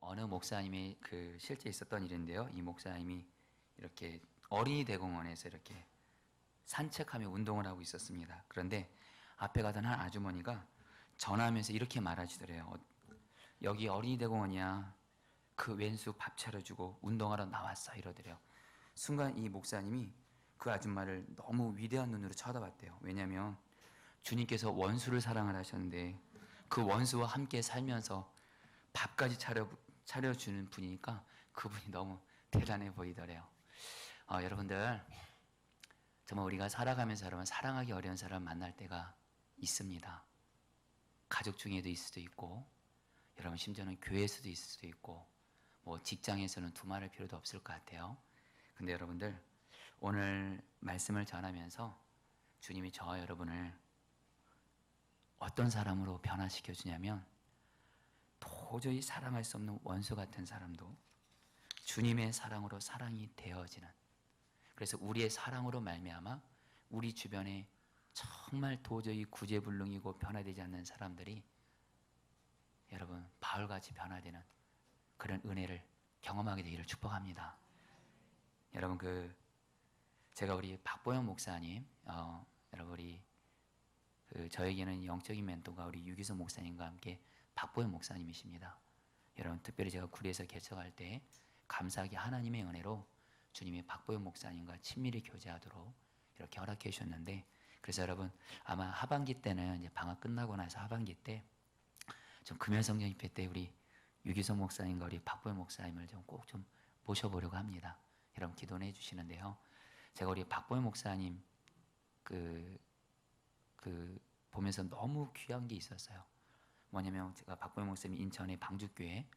어느 목사님이 실제 있었던 일인데요. 이 목사님이 이렇게 어린이 대공원에서 이렇게 산책하며 운동을 하고 있었습니다. 그런데 앞에 가던 한 아주머니가 전화하면서 이렇게 말하시더래요. 여기 어린이 대공원이야. 그 왼수 밥 차려주고 운동하러 나왔어. 이러더래요. 순간 이 목사님이 그 아줌마를 너무 위대한 눈으로 쳐다봤대요. 왜냐하면 주님께서 원수를 사랑을 하셨는데 그 원수와 함께 살면서 밥까지 차려주는 분이니까 그분이 너무 대단해 보이더래요. 여러분들, 정말 우리가 살아가면서 여러분 사랑하기 어려운 사람 만날 때가 있습니다. 가족 중에도 있을 수도 있고, 여러분 심지어는 교회에서도 있을 수도 있고, 뭐 직장에서는 두말할 필요도 없을 것 같아요. 근데 여러분들, 오늘 말씀을 전하면서 주님이 저와 여러분을 어떤 사람으로 변화시켜 주냐면, 도저히 사랑할 수 없는 원수 같은 사람도 주님의 사랑으로 사랑이 되어지는, 그래서 우리의 사랑으로 말미암아 우리 주변에 정말 도저히 구제불능이고 변화되지 않는 사람들이 여러분 바울같이 변화되는 그런 은혜를 경험하게 되기를 축복합니다. 여러분 제가 우리 박보영 목사님, 여러분 우리 저에게는 영적인 멘토가 우리 유기서 목사님과 함께 박보영 목사님이십니다. 여러분 특별히 제가 구리에서 개척할 때 감사하게 하나님의 은혜로 주님이 박보영 목사님과 친밀히 교제하도록 이렇게 허락해 주셨는데, 그래서 여러분 아마 하반기 때는 이제 방학 끝나고 나서 하반기 때 좀 금연성경 집회 때 우리 유기서 목사님과 우리 박보영 목사님을 좀 꼭 좀 모셔보려고 합니다. 여러분 기도해 주시는데요. 제가 우리 박보영 목사님 보면서 너무 귀한 게 있었어요. 뭐냐면 제가 박보영 목사님이 인천의 방주교회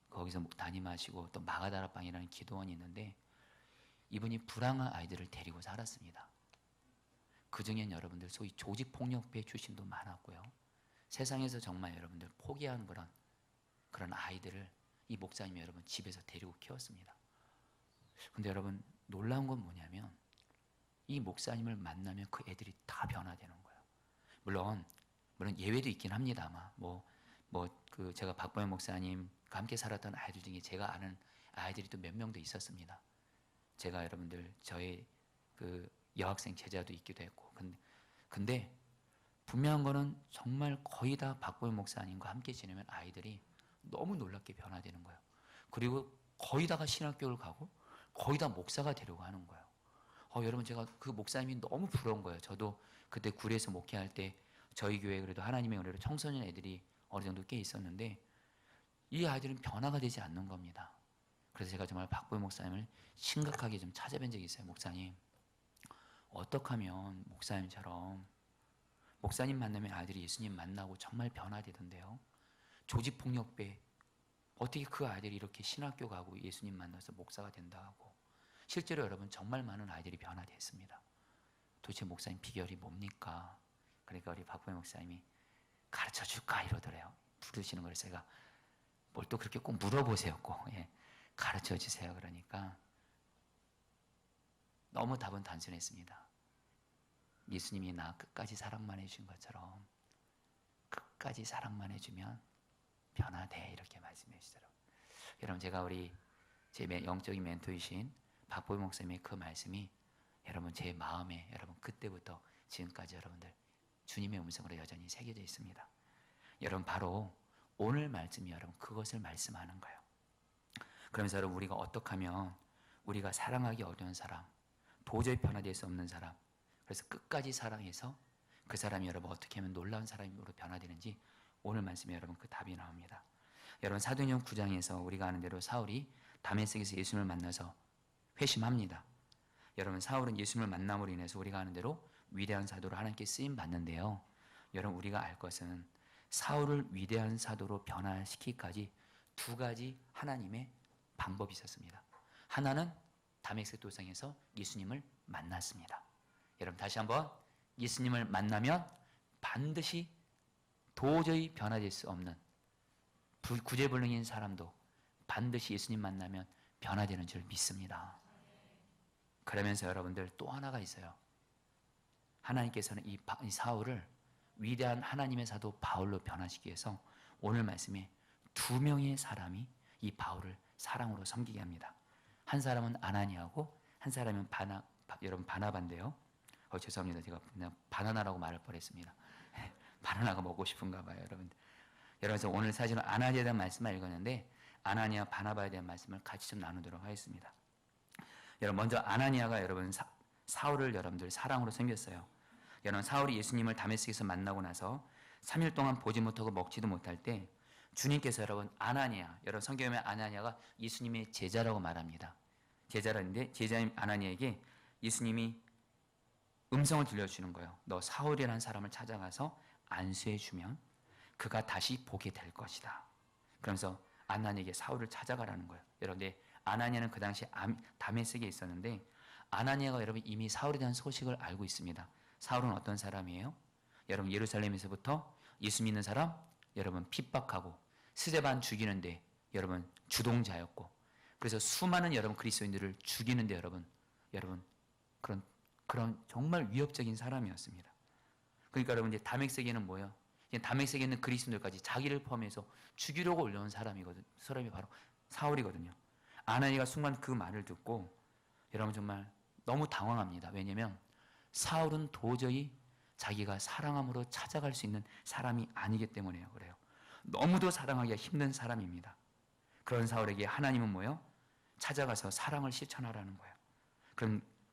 거기서 담임하시고 또 마가다락방이라는 기도원이 있는데 이분이 불황한 아이들을 데리고 살았습니다. 그 중엔 여러분들 소위 조직폭력배 출신도 많았고요. 세상에서 정말 여러분들 포기한 그런 아이들을 이 목사님이 여러분 집에서 데리고 키웠습니다. 근데 여러분 놀라운 건 뭐냐면 이 목사님을 만나면 그 애들이 다 변화되는 거예요. 물론 예외도 있긴 합니다만 제가 박보영 목사님과 함께 살았던 아이들 중에 제가 아는 아이들이 또 몇 명도 있었습니다. 제가 여러분들 저의 여학생 제자도 있기도 했고, 근데 분명한 거는 정말 거의 다 박보영 목사님과 함께 지내면 아이들이 너무 놀랍게 변화되는 거예요. 그리고 거의 다가 신학교를 가고 거의 다 목사가 되려고 하는 거예요. 여러분 제가 그 목사님이 너무 부러운 거예요. 저도 그때 구리에서 목회할 때 저희 교회에 그래도 하나님의 은혜로 청소년 애들이 어느 정도 꽤 있었는데 이 아이들은 변화가 되지 않는 겁니다. 그래서 제가 정말 박보영 목사님을 심각하게 좀 찾아뵌 적이 있어요. 목사님, 어떻게 하면 목사님 만나면 아이들이 예수님 만나고 정말 변화되던데요. 조직폭력배, 어떻게 그 아이들이 이렇게 신학교 가고 예수님 만나서 목사가 된다 하고, 실제로 여러분 정말 많은 아이들이 변화됐습니다. 도대체 목사님 비결이 뭡니까? 그러니까 우리 박보영 목사님이 가르쳐 줄까 이러더래요. 부르시는 걸 제가 뭘 또 그렇게 꼭 물어보세요. 꼭 가르쳐 주세요. 그러니까 너무 답은 단순했습니다. 예수님이 나 끝까지 사랑만 해준 것처럼 끝까지 사랑만 해주면 변화돼, 이렇게 말씀해 주시더라고요. 여러분 제가 제 영적인 멘토이신 박보영 목사님의 그 말씀이 여러분 제 마음에 여러분 그때부터 지금까지 여러분들 주님의 음성으로 여전히 새겨져 있습니다. 여러분 바로 오늘 말씀이 여러분 그것을 말씀하는 거예요. 그러면서 여러분 우리가 어떻게 하면 우리가 사랑하기 어려운 사람, 도저히 변화될 수 없는 사람, 그래서 끝까지 사랑해서 그 사람이 여러분 어떻게 하면 놀라운 사람으로 변화되는지 오늘 말씀에 여러분 그 답이 나옵니다. 여러분 사도행전 9장에서 우리가 아는 대로 사울이 다메섹에서 예수님을 만나서 회심합니다. 여러분 사울은 예수님을 만남으로 인해서 우리가 아는 대로 위대한 사도로 하나님께 쓰임 받는데요. 여러분 우리가 알 것은 사울을 위대한 사도로 변화시키기까지 두 가지 하나님의 방법이 있었습니다. 하나는 다메섹 도상에서 예수님을 만났습니다. 여러분 다시 한번, 예수님을 만나면 반드시 도저히 변화될 수 없는 구제불능인 사람도 반드시 예수님 만나면 변화되는 줄 믿습니다. 그러면서 여러분들 또 하나가 있어요. 하나님께서는 이 사울을 위대한 하나님의 사도 바울로 변화시키기 위해서 오늘 말씀에 두 명의 사람이 이 바울을 사랑으로 섬기게 합니다. 한 사람은 아나니아고 한 사람은 여러분 바나바인데요. 죄송합니다. 제가 그냥 바나나라고 말할 뻔했습니다. 바나나가 먹고 싶은가 봐요, 여러분. 여러분, 오늘 사실은 아나니아에 대한 말씀을 읽었는데 아나니아 바나바에 대한 말씀을 같이 좀 나누도록 하겠습니다. 여러분, 먼저 아나니아가 여러분 사울을 여러분들 사랑으로 섬겼어요. 여러분, 사울이 예수님을 다메섹에서 만나고 나서 3일 동안 보지 못하고 먹지도 못할 때 주님께서 여러분 아나니아, 여러분 성경에 보면 아나니아가 예수님의 제자라고 말합니다. 제자라는데 제자인 아나니아에게 예수님이 음성을 들려주는 거예요. 너 사울이라는 사람을 찾아가서 안수해 주면 그가 다시 보게 될 것이다. 그러면서 아나니아에게 사울을 찾아가라는 거예요. 여러분, 아나니아는 그 당시 다메섹에 있었는데 아나니아가 여러분 이미 사울에 대한 소식을 알고 있습니다. 사울은 어떤 사람이에요? 여러분, 예루살렘에서부터 예수 믿는 사람 여러분 핍박하고 스데반 죽이는데 여러분 주동자였고, 그래서 수많은 여러분 그리스도인들을 죽이는데 여러분 그런 정말 위협적인 사람이었습니다. 그러니까 여러분 이제 다메섹에는 뭐예요? 다메섹에 있는 그리스도인들까지 자기를 포함해서 죽이려고 올려온 사람이 바로 사울이거든요. 아나니아가 순간 그 말을 듣고 여러분 정말 너무 당황합니다. 왜냐하면 사울은 도저히 자기가 사랑함으로 찾아갈 수 있는 사람이 아니기 때문에요. 그래요. 너무도 사랑하기가 힘든 사람입니다. 그런 사울에게 하나님은 뭐예요? 찾아가서 사랑을 실천하라는 거예요.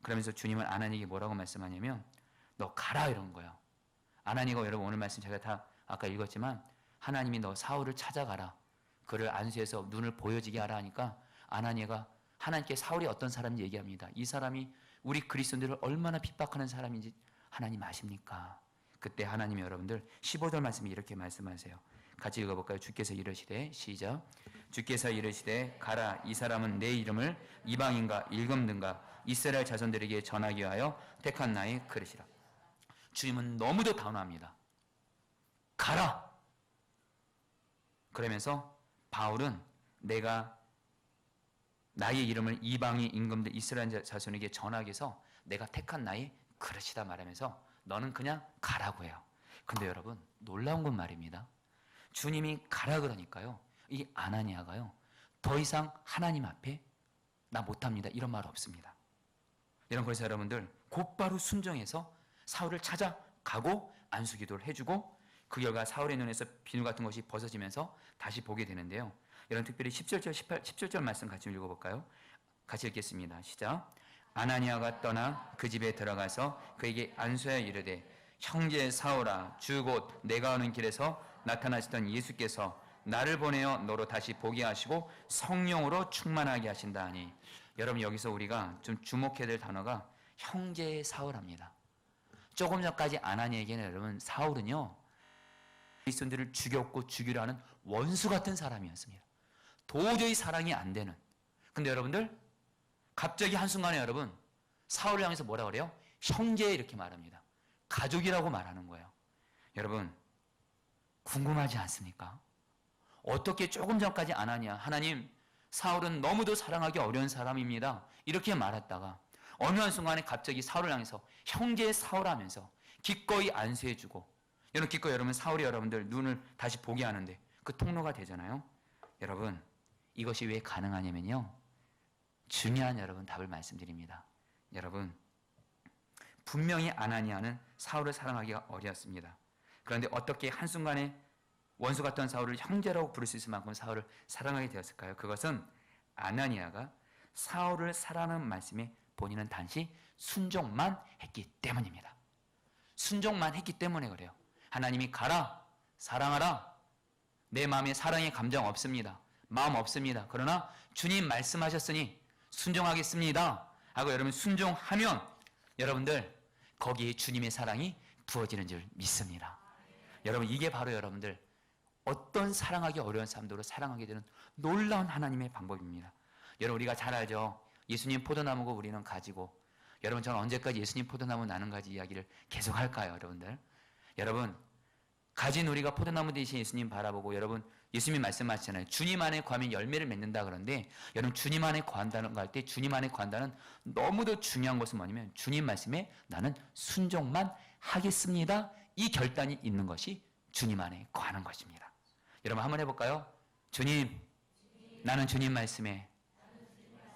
그러면서 주님은 아나니아에게 뭐라고 말씀하냐면 너 가라 이런 거예요. 아나니아가 여러분 오늘 말씀 제가 다 아까 읽었지만 하나님이 너 사울을 찾아가라, 그를 안수해서 눈을 보여지게 하라 하니까 아나니아가 하나님께 사울이 어떤 사람인지 얘기합니다. 이 사람이 우리 그리스도인들을 얼마나 핍박하는 사람인지 하나님 아십니까? 그때 하나님이 여러분들 15절 말씀이 이렇게 말씀하세요. 같이 읽어볼까요? 주께서 이르시되, 시작. 주께서 이르시되 가라, 이 사람은 내 이름을 이방인과 일금든가 이스라엘 자손들에게 전하기 위하여 택한 나의 그릇이라. 주님은 너무도 단호합니다. 가라! 그러면서 바울은 내가 나의 이름을 이방인 임금들 이스라엘 자손에게 전하기 위해서 내가 택한 나의 그릇이다 말하면서 너는 그냥 가라고 해요. 근데 여러분 놀라운 건 말입니다. 주님이 가라 그러니까요, 이 아나니아가요 더 이상 하나님 앞에 나 못합니다 이런 말 없습니다. 그래서 여러분들 곧바로 순종해서 사울을 찾아가고 안수기도를 해주고 그 결과 사울의 눈에서 비누 같은 것이 벗어지면서 다시 보게 되는데요. 여러분 특별히 17절 말씀 같이 읽어볼까요? 같이 읽겠습니다. 시작. 아나니아가 떠나 그 집에 들어가서 그에게 안수하여 이르되, 형제 사울아, 주 곧 내가 오는 길에서 나타나시던 예수께서 나를 보내어 너로 다시 보게 하시고 성령으로 충만하게 하신다 하니. 여러분 여기서 우리가 좀 주목해야 될 단어가 형제 사울합니다. 조금 전까지 아나니아에게는 여러분 사울은요 그리스도인들을 죽였고 죽이려 하는 원수 같은 사람이었습니다. 도저히 사랑이 안 되는. 근데 여러분들 갑자기 한순간에 여러분 사울을 향해서 뭐라 그래요? 형제 이렇게 말합니다. 가족이라고 말하는 거예요. 여러분 궁금하지 않습니까? 어떻게 조금 전까지 아나니아, 하나님 사울은 너무도 사랑하기 어려운 사람입니다 이렇게 말했다가 어느 한순간에 갑자기 사울을 향해서 형제 사울하면서 기꺼이 안수해주고, 여러분 기꺼이 여러분 사울이 여러분들 눈을 다시 보게 하는데 그 통로가 되잖아요. 여러분 이것이 왜 가능하냐면요, 중요한 여러분 답을 말씀드립니다. 여러분 분명히 아나니아는 사울을 사랑하기가 어려웠습니다. 그런데 어떻게 한순간에 원수 같던 사울을 형제라고 부를 수 있을 만큼 사울을 사랑하게 되었을까요? 그것은 아나니아가 사울을 사랑하는 말씀에 본인은 단지 순종만 했기 때문입니다. 순종만 했기 때문에 그래요. 하나님이 가라, 사랑하라, 내 마음에 사랑의 감정 없습니다, 마음 없습니다, 그러나 주님 말씀하셨으니 순종하겠습니다 하고 여러분 순종하면 여러분들 거기에 주님의 사랑이 부어지는 줄 믿습니다. 여러분 이게 바로 여러분들 어떤 사랑하기 어려운 사람들로 사랑하게 되는 놀라운 하나님의 방법입니다. 여러분 우리가 잘 알죠. 예수님 포도나무고 우리는 가지고. 여러분 저는 언제까지 예수님 포도나무 나는 가지 이야기를 계속 할까요? 여러분들 여러분 가진 우리가 포도나무 대신 예수님 바라보고, 여러분 예수님 말씀하시잖아요. 주님 안에 거하면 열매를 맺는다. 그런데 여러분 주님 안에 거한다는 거 할 때 주님 안에 거한다는 너무도 중요한 것은 뭐냐면 주님 말씀에 나는 순종만 하겠습니다 이 결단이 있는 것이 주님 안에 거하는 것입니다. 여러분 한번 해볼까요? 주님 나는 주님 말씀에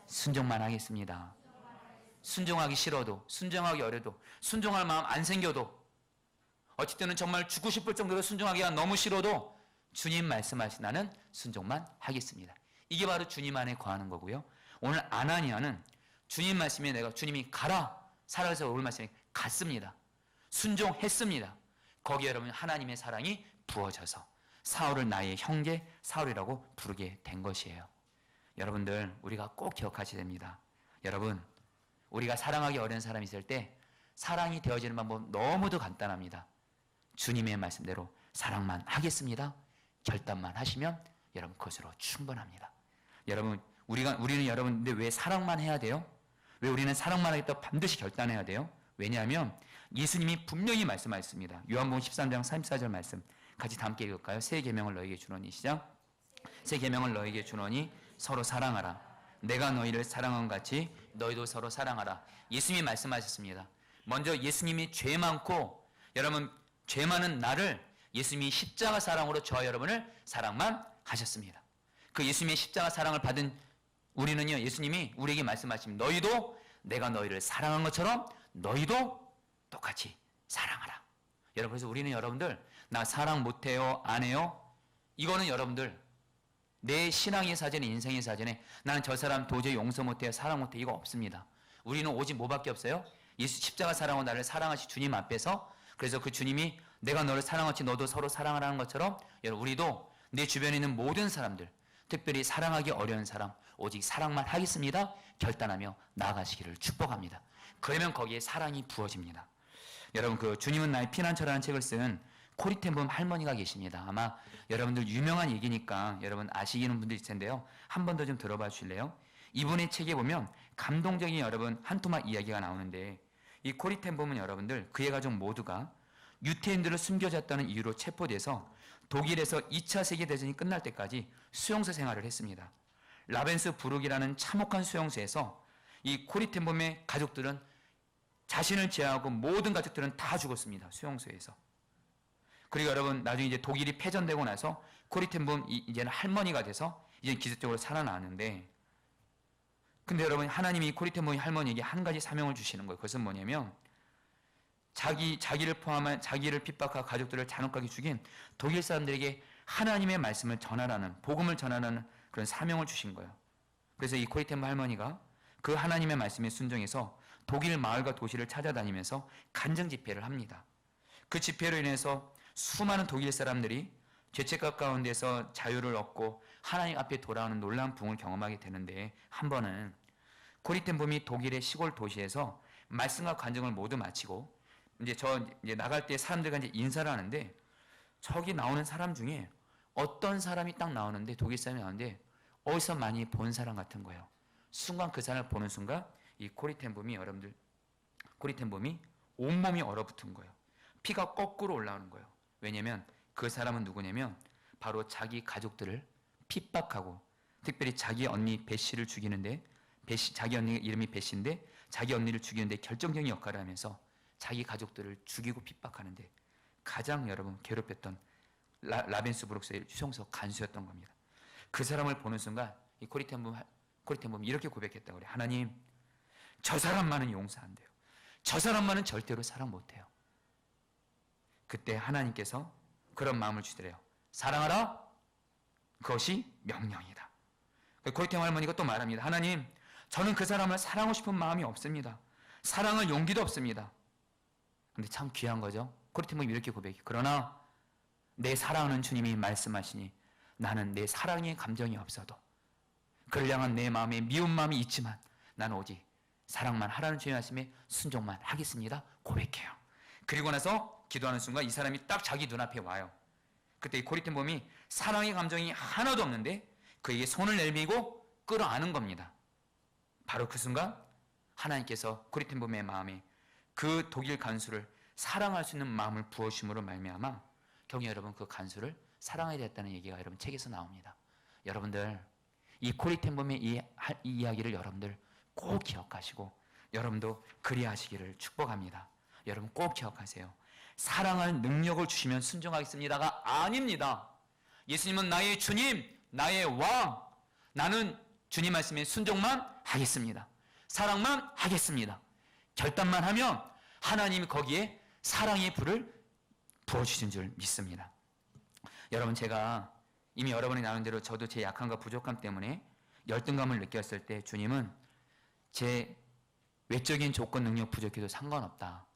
순종만 하겠습니다. 순종하기 싫어도, 순종하기 어려도, 순종할 마음 안 생겨도, 어찌 때는 정말 죽고 싶을 정도로 순종하기가 너무 싫어도 주님 말씀하신 나는 순종만 하겠습니다. 이게 바로 주님 안에 거하는 거고요. 오늘 아나니아는 주님 말씀에 내가 주님이 가라 살아서 오늘 말씀에 갔습니다. 순종했습니다. 거기에 여러분 하나님의 사랑이 부어져서 사울을 나의 형제 사울이라고 부르게 된 것이에요. 여러분들 우리가 꼭 기억하셔야 됩니다. 여러분 우리가 사랑하기 어려운 사람이 있을 때 사랑이 되어지는 방법 너무도 간단합니다. 주님의 말씀대로 사랑만 하겠습니다. 결단만 하시면 여러분 그것으로 충분합니다. 여러분 우리는 여러분인데 왜 사랑만 해야 돼요? 왜 우리는 사랑만 하겠다고 반드시 결단해야 돼요? 왜냐하면 예수님이 분명히 말씀하셨습니다. 요한복음 13장 34절 말씀 같이 다 함께 읽을까요? 새 계명을 너에게 주노니 시작. 새 계명을 너에게 주노니 서로 사랑하라. 내가 너희를 사랑한 같이 너희도 서로 사랑하라. 예수님이 말씀하셨습니다. 먼저 예수님이 죄 많고 여러분 죄 많은 나를 예수님이 십자가 사랑으로 저와 여러분을 사랑만 하셨습니다. 그 예수님의 십자가 사랑을 받은 우리는요, 예수님이 우리에게 말씀하십니다. 너희도 내가 너희를 사랑한 것처럼 너희도 똑같이 사랑하라. 여러분 그래서 우리는 여러분들 나 사랑 못해요 안 해요? 이거는 여러분들 내 신앙의 사전에 인생의 사전에 나는 저 사람 도저히 용서 못해요 사랑 못해요 이거 없습니다. 우리는 오직 뭐밖에 없어요? 예수 십자가 사랑으로 나를 사랑하신 주님 앞에서 그래서 그 주님이 내가 너를 사랑하지 너도 서로 사랑하라는 것처럼 여러분 우리도 내 주변에 있는 모든 사람들 특별히 사랑하기 어려운 사람 오직 사랑만 하겠습니다 결단하며 나아가시기를 축복합니다. 그러면 거기에 사랑이 부어집니다. 여러분 그 주님은 나의 피난처라는 책을 쓴 코리텐범 할머니가 계십니다. 아마 여러분들 유명한 얘기니까 여러분 아시는 분들 있을 텐데요. 한 번 더 좀 들어봐 주실래요? 이분의 책에 보면 감동적인 여러분 한 토막 이야기가 나오는데 이 코리텐범은 여러분들 그의 가족 모두가 유태인들을 숨겨졌다는 이유로 체포돼서 독일에서 2차 세계대전이 끝날 때까지 수용소 생활을 했습니다. 라벤스부르크라는 참혹한 수용소에서 이 코리텐범의 가족들은 자신을 제외하고 모든 가족들은 다 죽었습니다. 수용소에서. 그리고 여러분 나중에 이제 독일이 패전되고 나서 코리텐범 이제는 할머니가 돼서 이제 기적적으로 살아나는데 근데 여러분 하나님이 코리텐범의 할머니에게 한 가지 사명을 주시는 거예요. 그것은 뭐냐면 자기를 포함한 자기를 핍박하고 가족들을 잔혹하게 죽인 독일 사람들에게 하나님의 말씀을 전하라는 복음을 전하라는 그런 사명을 주신 거예요. 그래서 이 코리텐범 할머니가 그 하나님의 말씀에 순종해서 독일 마을과 도시를 찾아다니면서 간증 집회를 합니다. 그 집회로 인해서 수많은 독일 사람들이 죄책감 가운데서 자유를 얻고 하나님 앞에 돌아오는 놀라운 부흥을 경험하게 되는데 한 번은 코리텐범이 독일의 시골 도시에서 말씀과 간증을 모두 마치고 이제 나갈 때 사람들과 이제 인사를 하는데 저기 나오는 사람 중에 어떤 사람이 딱 나오는데 독일 사람이 나오는데 어디서 많이 본 사람 같은 거예요. 순간 그 사람을 보는 순간 이 코리텐범이 여러분들 코리텐범이 온몸이 얼어붙은 거예요. 피가 거꾸로 올라오는 거예요. 왜냐면 그 사람은 누구냐면 바로 자기 가족들을 핍박하고 특별히 자기 언니 베시를 죽이는데 자기 언니 이름이 베시인데 자기 언니를 죽이는데 결정적인 역할을 하면서 자기 가족들을 죽이고 핍박하는데 가장 여러분 괴롭혔던 라벤스부르크의 수용소 간수였던 겁니다. 그 사람을 보는 순간 이 코리텐범이 이렇게 고백했다고 그래요. 하나님 저 사람만은 용서 안 돼요. 저 사람만은 절대로 사랑 못해요. 그때 하나님께서 그런 마음을 주시더래요. 사랑하라. 그것이 명령이다. 코리텐범 할머니가 또 말합니다. 하나님 저는 그 사람을 사랑하고 싶은 마음이 없습니다. 사랑할 용기도 없습니다. 근데 참 귀한 거죠. 코리텐범이 이렇게 고백해요. 그러나 내 사랑하는 주님이 말씀하시니 나는 내 사랑의 감정이 없어도 그를 향한 내 마음에 미운 마음이 있지만 나는 오직 사랑만 하라는 주의 말씀에 순종만 하겠습니다. 고백해요. 그리고 나서 기도하는 순간 이 사람이 딱 자기 눈앞에 와요. 그때 이 코리텐범이 사랑의 감정이 하나도 없는데 그에게 손을 내밀고 끌어안은 겁니다. 바로 그 순간 하나님께서 코리텐범의 마음에 그 독일 간수를 사랑할 수 있는 마음을 부어주심으로 말미암아 경희 여러분 그 간수를 사랑하게 됐다는 얘기가 여러분 책에서 나옵니다. 여러분들 이 코리텐범의 이 이야기를 여러분들 꼭 기억하시고 여러분도 그리하시기를 축복합니다. 여러분 꼭 기억하세요. 사랑할 능력을 주시면 순종하겠습니다가 아닙니다. 예수님은 나의 주님, 나의 왕, 나는 주님 말씀에 순종만 하겠습니다. 사랑만 하겠습니다. 결단만 하면 하나님이 거기에 사랑의 불을 부어주신 줄 믿습니다. 여러분, 제가 이미 여러 번에 나눈 대로 저도 제 약함과 부족함 때문에 열등감을 느꼈을 때 주님은 제 외적인 조건 능력 부족해도 상관없다.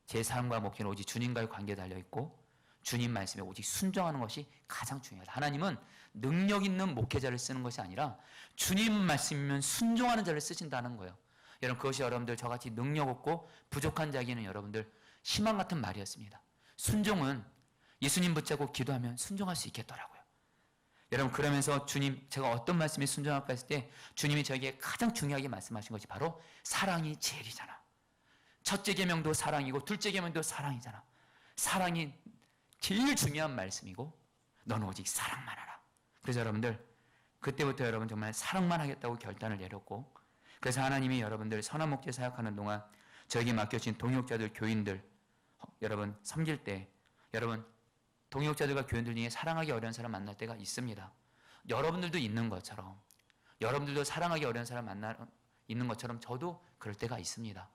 제 삶과 목회는 오직 주님과의 관계에 달려있고 주님 말씀에 오직 순종하는 것이 가장 중요하다. 하나님은 능력 있는 목회자를 쓰는 것이 아니라 주님 말씀이면 순종하는 자를 쓰신다는 거예요. 여러분, 그것이 여러분들 저같이 능력 없고 부족한 자에게는 여러분들 희망 같은 말이었습니다. 순종은 예수님 붙잡고 기도하면 순종할 수 있겠더라고요. 여러분, 그러면서 주님, 제가 어떤 말씀에 순종할까 했을 때 주님이 저에게 가장 중요하게 말씀하신 것이 바로 사랑이 제일이잖아. 첫째 계명도 사랑이고 둘째 계명도 사랑이잖아. 사랑이 제일 중요한 말씀이고 너는 오직 사랑만 하라. 그래서 여러분들, 그때부터 여러분 정말 사랑만 하겠다고 결단을 내렸고, 그래서 하나님이 여러분들 선한 목재 사역하는 동안 저에게 맡겨진 동역자들, 교인들 여러분 섬길 때, 여러분 동역자들과 교인들 중에 사랑하기 어려운 사람 만날 때가 있습니다. 여러분들도 있는 것처럼, 여러분들도 사랑하기 어려운 사람 있는 것처럼 저도 그럴 때가 있습니다.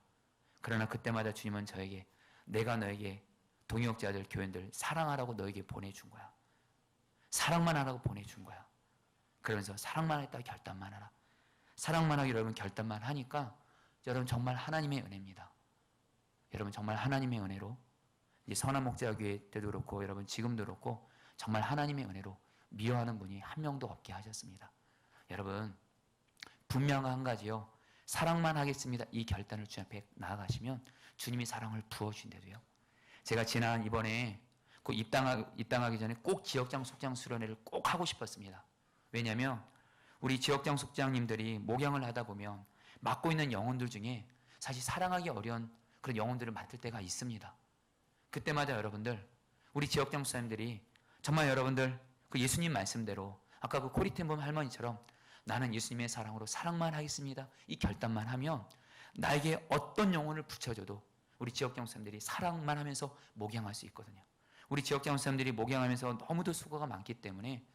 그러나 그때마다 주님은 저에게, 내가 너에게 동역자들, 교인들 사랑하라고 너에게 보내준 거야. 사랑만 하라고 보내준 거야. 그러면서 사랑만 하겠다 결단만 하라. 사랑만 하기, 여러분 결단만 하니까 여러분 정말 하나님의 은혜입니다. 여러분 정말 하나님의 은혜로 이 선한 목자 교회 때도 그렇고 여러분 지금도 그렇고 정말 하나님의 은혜로 미워하는 분이 한 명도 없게 하셨습니다. 여러분 분명한 한 가지요. 사랑만 하겠습니다. 이 결단을 주님 앞에 나아가시면 주님이 사랑을 부어주신대도요. 제가 지난 이번에 입당하기 전에 꼭 지역장 속장 수련회를 꼭 하고 싶었습니다. 왜냐하면 우리 지역장 속장님들이 목양을 하다 보면 맡고 있는 영혼들 중에 사실 사랑하기 어려운 그런 영혼들을 맡을 때가 있습니다. 그때마다 여러분들, 우리 지역장 목사님들이 정말 여러분들 그 예수님 말씀대로 아까 그 코리텐범 할머니처럼 나는 예수님의 사랑으로 사랑만 하겠습니다. 이 결단만 하면 나에게 어떤 영혼을 붙여줘도 우리 지역장 목사님들이 사랑만 하면서 목양할 수 있거든요. 우리 지역장 목사님들이 목양하면서 너무도 수고가 많기 때문에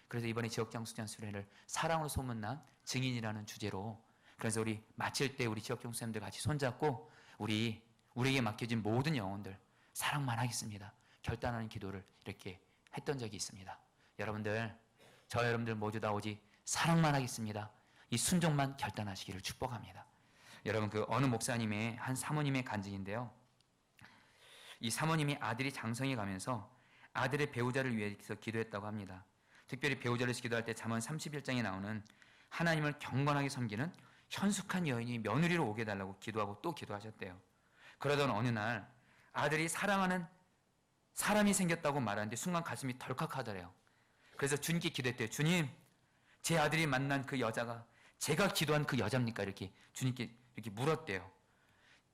그래서 이번에 지역장 수련 수련회를 사랑으로 소문난 증인이라는 주제로, 그래서 우리 마칠 때 우리 지역장 목사님들 같이 손잡고 우리에게 맡겨진 모든 영혼들 사랑만 하겠습니다. 결단하는 기도를 이렇게 했던 적이 있습니다. 여러분들, 저 여러분들 모두 다 오직 사랑만 하겠습니다. 이 순종만 결단하시기를 축복합니다. 여러분, 그 어느 목사님의 한 사모님의 간증인데요. 이 사모님이 아들이 장성해 가면서 아들의 배우자를 위해서 기도했다고 합니다. 특별히 배우자를 기도할 때 잠언 31장에 나오는 하나님을 경건하게 섬기는 현숙한 여인이 며느리로 오게 해달라고 기도하고 또 기도하셨대요. 그러던 어느 날 아들이 사랑하는 사람이 생겼다고 말하는데 순간 가슴이 덜컥하더래요. 그래서 주님께 기도했대요. 주님, 제 아들이 만난 그 여자가 제가 기도한 그 여자입니까? 이렇게 주님께 이렇게 물었대요.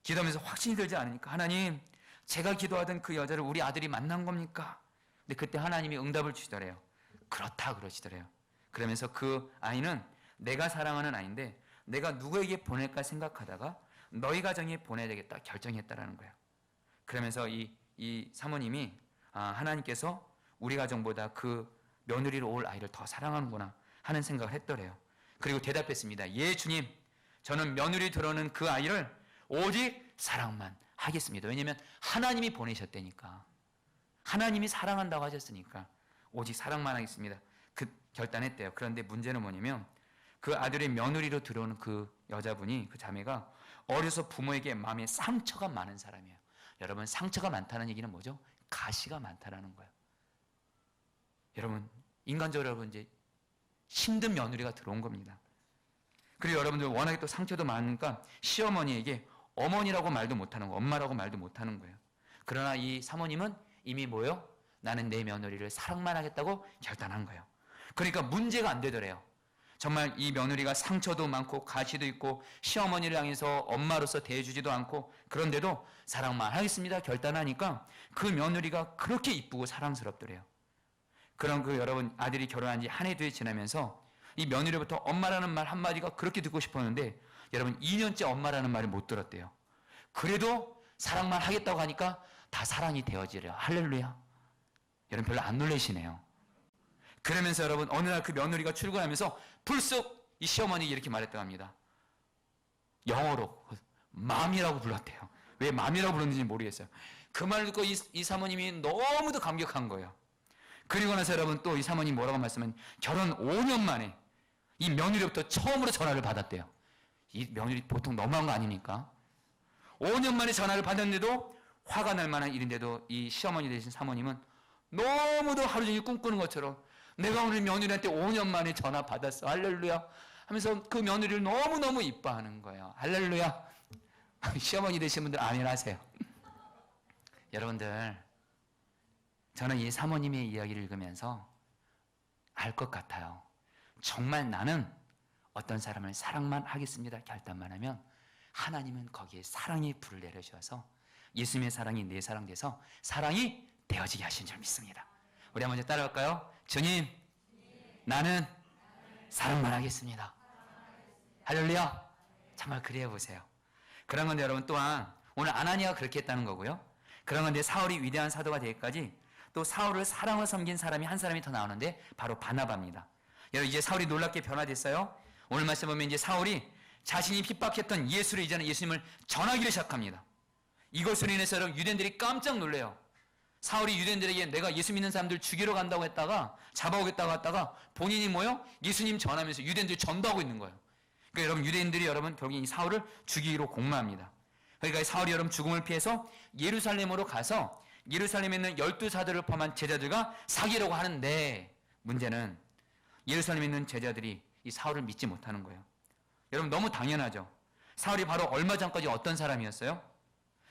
기도하면서 확신이 들지 않으니까, 하나님, 제가 기도하던 그 여자를 우리 아들이 만난 겁니까? 근데 그때 하나님이 응답을 주시더래요. 그렇다 그러시더래요. 그러면서 그 아이는 내가 사랑하는 아이인데 내가 누구에게 보낼까 생각하다가 너희 가정에 보내야 되겠다 결정했다라는 거예요. 그러면서 이 사모님이 하나님께서 우리 가정보다 그 며느리로 올 아이를 더 사랑하는구나 하는 생각을 했더래요. 그리고 대답했습니다. 예, 주님, 저는 며느리 들어오는 그 아이를 오직 사랑만 하겠습니다. 왜냐하면 하나님이 보내셨다니까. 하나님이 사랑한다고 하셨으니까 오직 사랑만 하겠습니다. 그 결단했대요. 그런데 문제는 뭐냐면 그 아들의 며느리로 들어오는 그 여자분이, 그 자매가 어려서 부모에게 마음에 상처가 많은 사람이에요. 여러분, 상처가 많다는 얘기는 뭐죠? 가시가 많다라는 거예요. 여러분, 인간적으로 여러분 이제 힘든 며느리가 들어온 겁니다. 그리고 여러분들 워낙에 또 상처도 많으니까 시어머니에게 어머니라고 말도 못하는 거예요. 엄마라고 말도 못하는 거예요. 그러나 이 사모님은 이미 뭐요? 나는 내 며느리를 사랑만 하겠다고 결단한 거예요. 그러니까 문제가 안 되더래요. 정말 이 며느리가 상처도 많고 가시도 있고 시어머니를 향해서 엄마로서 대해주지도 않고, 그런데도 사랑만 하겠습니다 결단하니까 그 며느리가 그렇게 이쁘고 사랑스럽더래요. 그런 그 여러분 아들이 결혼한 지 한 해 뒤에 지나면서 이 며느리부터 엄마라는 말 한마디가 그렇게 듣고 싶었는데 여러분 2년째 엄마라는 말을 못 들었대요. 그래도 사랑만 하겠다고 하니까 다 사랑이 되어지래요. 할렐루야. 여러분 별로 안 놀라시네요. 그러면서 여러분 어느 날 그 며느리가 출근하면서 불쑥 이 시어머니에게 이렇게 말했다고 합니다. 영어로 맘이라고 불렀대요. 왜 맘이라고 불렀는지 모르겠어요. 그 말을 듣고 이 사모님이 너무도 감격한 거예요. 그리고 나서 여러분 또 이 사모님 뭐라고 말씀하면 결혼 5년 만에 이 며느리로부터 처음으로 전화를 받았대요. 이 며느리 보통 너무한 거 아닙니까? 5년 만에 전화를 받았는데도 화가 날 만한 일인데도 이 시어머니 되신 사모님은 너무도 하루 종일 꿈꾸는 것처럼 내가 오늘 며느리한테 5년 만에 전화 받았어. 할렐루야. 하면서 그 며느리를 너무너무 이뻐하는 거예요. 할렐루야. 시어머니 되신 분들 아멘 하세요. 여러분들, 저는 이 사모님의 이야기를 읽으면서 알 것 같아요. 정말 나는 어떤 사람을 사랑만 하겠습니다 결단만 하면 하나님은 거기에 사랑의 불을 내려주셔서 예수님의 사랑이 내 사랑 돼서 사랑이 되어지게 하신 줄 믿습니다. 우리 한번 따라갈까요? 주님, 나는 사랑만 하겠습니다. 할렐루야. 정말 그래 보세요. 그런 건데 여러분 또한 오늘 아나니아가 그렇게 했다는 거고요. 그런 건데 사울이 위대한 사도가 되기까지 또 사울을 사랑으로 섬긴 사람이 한 사람이 더 나오는데 바로 바나바입니다. 여러분 이제 사울이 놀랍게 변화됐어요. 오늘 말씀 보면 이제 사울이 자신이 핍박했던 예수를 이제는 예수님을 전하기를 시작합니다. 이것으로 인해서 여러분 유대인들이 깜짝 놀래요. 사울이 유대인들에게 내가 예수 믿는 사람들 죽이러 간다고 했다가 잡아오겠다고 했다가 본인이 뭐요? 예수님 전하면서 유대인들 전도하고 있는 거예요. 그러니까 여러분 유대인들이 여러분 결국 이 사울을 죽이기로 공모합니다. 그러니까 사울이 여러분 죽음을 피해서 예루살렘으로 가서 예루살렘에 있는 12사도를 포함한 제자들과 사귀려고 하는데 문제는 예루살렘에 있는 제자들이 이 사울을 믿지 못하는 거예요. 여러분 너무 당연하죠. 사울이 바로 얼마 전까지 어떤 사람이었어요?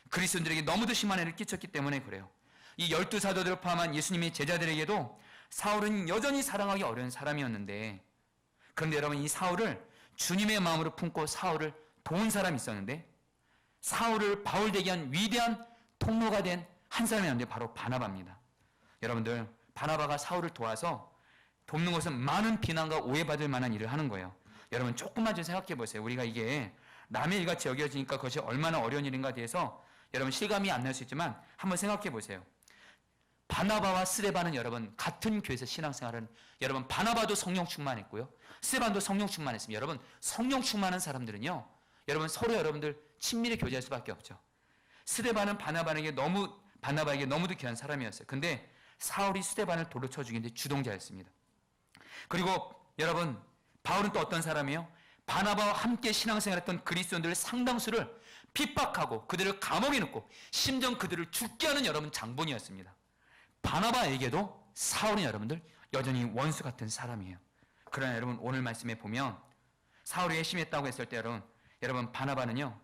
그리스도인들에게 너무도 심한 해를 끼쳤기 때문에 그래요. 이 12사도들을 포함한 예수님의 제자들에게도 사울은 여전히 사랑하기 어려운 사람이었는데 그런데 여러분 이 사울을 주님의 마음으로 품고 사울을 도운 사람이 있었는데 사울을 바울되게 한 위대한 통로가 된 한 사람이었는데 바로 바나바입니다. 여러분들 바나바가 사울을 도와서 돕는 것은 많은 비난과 오해받을 만한 일을 하는 거예요. 여러분 조금만 좀 생각해 보세요. 우리가 이게 남의 일같이 여겨지니까 그것이 얼마나 어려운 일인가에 대해서 여러분 실감이 안 날 수 있지만 한번 생각해 보세요. 바나바와 스데반은 여러분 같은 교회에서 신앙생활은 여러분 바나바도 성령 충만했고요. 스데반도 성령 충만했습니다. 여러분 성령 충만한 사람들은요. 여러분 서로 여러분들 친밀히 교제할 수밖에 없죠. 스데반은 바나바에게 너무도 귀한 사람이었어요. 근데 사울이 스데반을 돌로 쳐 죽이는데 주동자였습니다. 그리고 여러분 바울은 또 어떤 사람이에요? 바나바와 함께 신앙생활했던 그리스도인들 상당수를 핍박하고 그들을 감옥에 넣고 심지어 그들을 죽게 하는 여러분 장본이었습니다. 바나바에게도 사울은 여러분들 여전히 원수 같은 사람이에요. 그러나 여러분 오늘 말씀에 보면 사울이 열심히 했다고 했을 때 여러분 바나바는요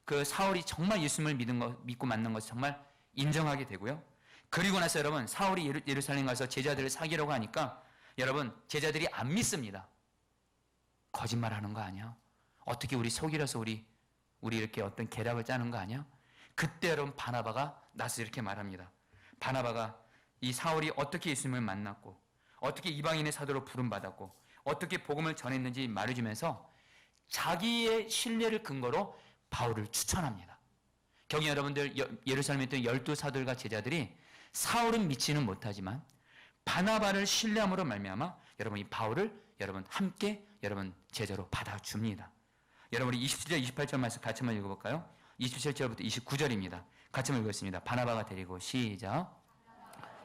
그 사울이 정말 예수님을 믿고 만난 것을 정말 인정하게 되고요. 그리고 나서 여러분 사울이 예루살렘 가서 제자들을 사귀려고 하니까 여러분 제자들이 안 믿습니다. 거짓말하는 거 아니야? 어떻게 우리 속이려서 우리 이렇게 어떤 계략을 짜는 거 아니야? 그때 여러분 바나바가 나서 이렇게 말합니다. 바나바가 이 사울이 어떻게 예수님을 만났고 어떻게 이방인의 사도로 부름받았고 어떻게 복음을 전했는지 말해주면서 자기의 신뢰를 근거로 바울을 추천합니다. 경히 여러분들 예루살렘에 있던 12사도들과 제자들이 사울은 믿지는 못하지만 바나바를 신뢰함으로 말미암아 여러분 이 바울을 여러분 함께 여러분 제자로 받아줍니다. 여러분 우리 27절 28절 말씀 같이 한번 읽어볼까요? 27절부터 29절입니다. 같이 한번 읽겠습니다. 바나바가 데리고 시작.